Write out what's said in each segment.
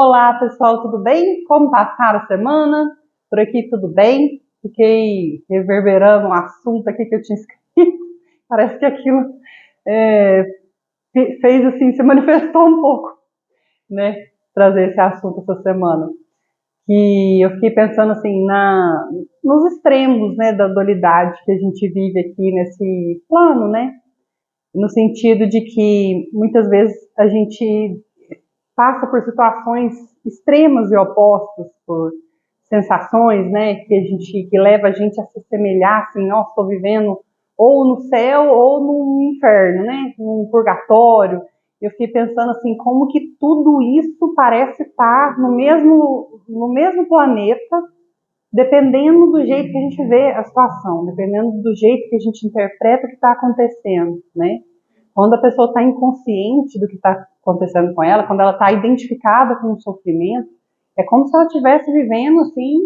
Olá, pessoal, tudo bem? Como passaram a semana? Por aqui tudo bem? Fiquei reverberando um assunto aqui que eu tinha escrito. Parece que aquilo é, fez assim, se manifestou um pouco, né? Trazer esse assunto essa semana. Que eu fiquei pensando assim nos extremos, né, da dualidade que a gente vive aqui nesse plano, né? No sentido de que muitas vezes a gente passa por situações extremas e opostas, por sensações, né, que leva a gente a se assemelhar, assim, nossa, estou vivendo ou no céu ou no inferno, né, num purgatório. Eu fiquei pensando assim, como que tudo isso parece estar no mesmo planeta, dependendo do jeito que a gente vê a situação, dependendo do jeito que a gente interpreta o que está acontecendo, né? Quando a pessoa está inconsciente do que está acontecendo com ela, quando ela está identificada com o sofrimento, é como se ela estivesse vivendo assim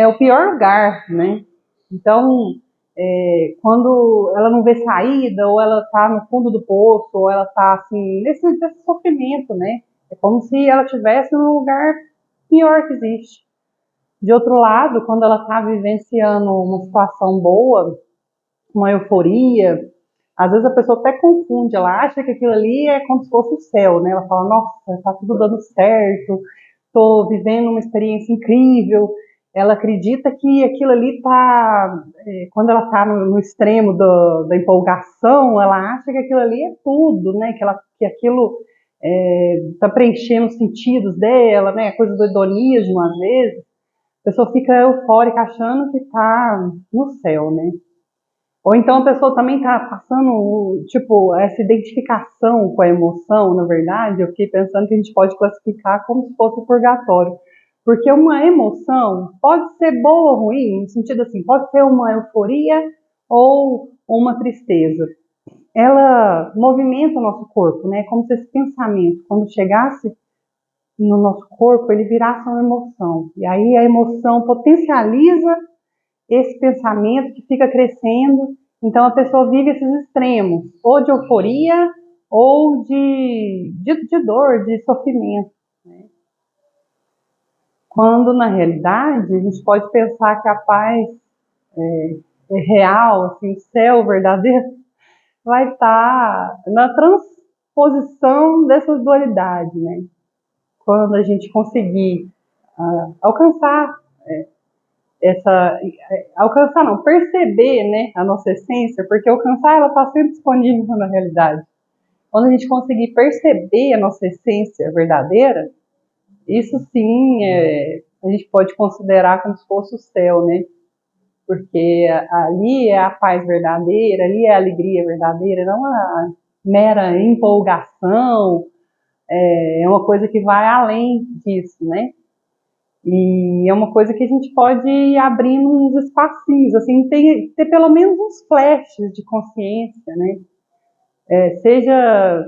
o pior lugar, né? Então, quando ela não vê saída, ou ela está no fundo do poço, ou ela está assim nesse sofrimento, né? É como se ela estivesse no lugar pior que existe. De outro lado, quando ela está vivenciando uma situação boa, uma euforia, às vezes a pessoa até confunde, ela acha que aquilo ali é como se fosse o céu, né? Ela fala, nossa, está tudo dando certo, estou vivendo uma experiência incrível. Ela acredita que aquilo ali está, quando ela está no extremo da empolgação, ela acha que aquilo ali é tudo, né? Que aquilo está preenchendo os sentidos dela, né? Coisa do hedonismo, às vezes. A pessoa fica eufórica achando que está no céu, né? Ou então a pessoa também está passando, tipo, essa identificação com a emoção, na verdade, eu fiquei pensando que a gente pode classificar como se fosse o purgatório. Porque uma emoção pode ser boa ou ruim, no sentido assim, pode ser uma euforia ou uma tristeza. Ela movimenta o nosso corpo, né? Como se esse pensamento, quando chegasse no nosso corpo, ele virasse uma emoção. E aí a emoção potencializa esse pensamento que fica crescendo. Então a pessoa vive esses extremos, ou de euforia, ou de dor, de sofrimento. Né? Quando na realidade a gente pode pensar que a paz é real, assim, o céu verdadeiro, vai estar na transposição dessas dualidades, né? Quando a gente conseguir alcançar essa alcançar não, perceber, né, a nossa essência, porque alcançar ela está sempre disponível na realidade. Quando a gente conseguir perceber a nossa essência verdadeira, isso sim a gente pode considerar como se fosse o céu, né? Porque ali é a paz verdadeira, ali é a alegria verdadeira, não a mera empolgação, é uma coisa que vai além disso, né? E é uma coisa que a gente pode ir abrindo uns espacinhos, assim, ter pelo menos uns flashes de consciência, né? Seja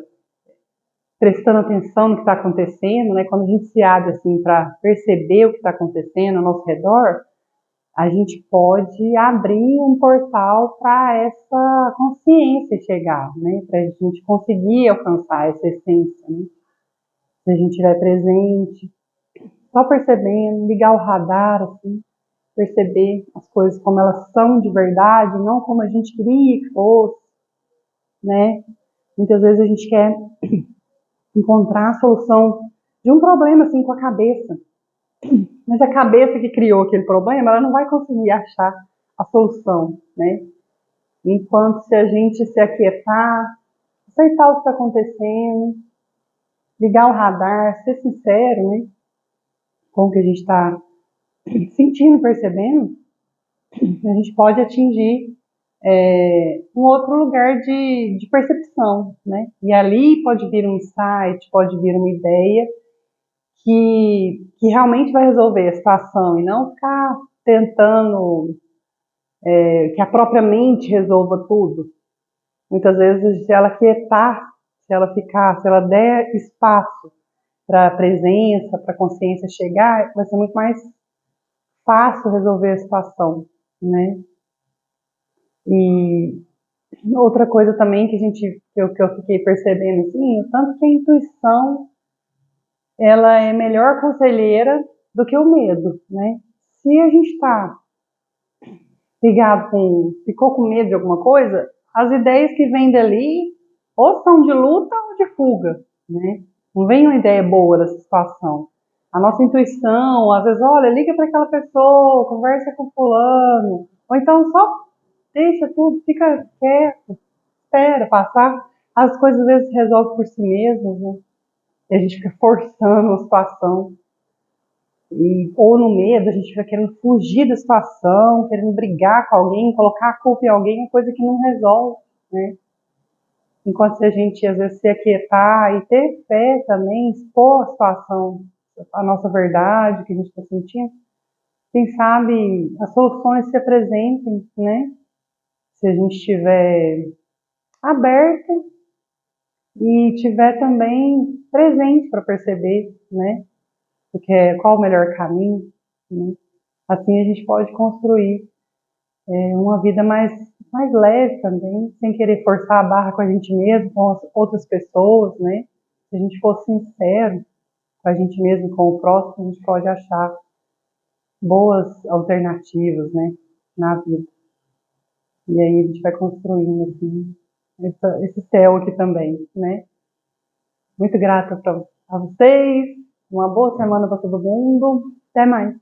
prestando atenção no que está acontecendo, né? Quando a gente se abre assim para perceber o que está acontecendo ao nosso redor, a gente pode abrir um portal para essa consciência chegar, né? Para a gente conseguir alcançar essa essência, né? Se a gente estiver presente, só percebendo, ligar o radar, assim, perceber as coisas como elas são de verdade, não como a gente queria que fosse, né? Muitas vezes a gente quer encontrar a solução de um problema assim com a cabeça, mas a cabeça que criou aquele problema, ela não vai conseguir achar a solução, né? Enquanto se a gente se aquietar, aceitar o que está acontecendo, ligar o radar, ser sincero, né? Com o que a gente está sentindo, percebendo, a gente pode atingir um outro lugar de percepção, né? E ali pode vir um insight, pode vir uma ideia que realmente vai resolver a situação e não ficar tentando que a própria mente resolva tudo. Muitas vezes, se ela quietar, se ela ficar, se ela der espaço para a presença, para a consciência chegar, vai ser muito mais fácil resolver a situação, né? E outra coisa também que eu fiquei percebendo assim, o tanto que a intuição ela é melhor conselheira do que o medo, né? Se a gente está ficou com medo de alguma coisa, as ideias que vêm dali ou são de luta ou de fuga, né? Não vem uma ideia boa dessa situação. A nossa intuição, às vezes, olha, liga para aquela pessoa, conversa com fulano, ou então só deixa tudo, fica quieto, espera passar. As coisas às vezes se resolvem por si mesmas, né? E a gente fica forçando a situação. Ou no medo, a gente fica querendo fugir da situação, querendo brigar com alguém, colocar a culpa em alguém, é coisa que não resolve, né? Enquanto se a gente, às vezes, se aquietar e ter fé também, expor a situação, a nossa verdade, o que a gente está sentindo, quem sabe as soluções se apresentem, né? Se a gente estiver aberto e tiver também presente para perceber, né? Porque qual o melhor caminho, né? Assim a gente pode construir uma vida mais leve também, sem querer forçar a barra com a gente mesmo, com as outras pessoas, né? Se a gente for sincero com a gente mesmo, com o próximo, a gente pode achar boas alternativas, né, na vida. E aí a gente vai construindo, assim, esse céu aqui também, né? Muito grata a vocês, uma boa semana para todo mundo, até mais.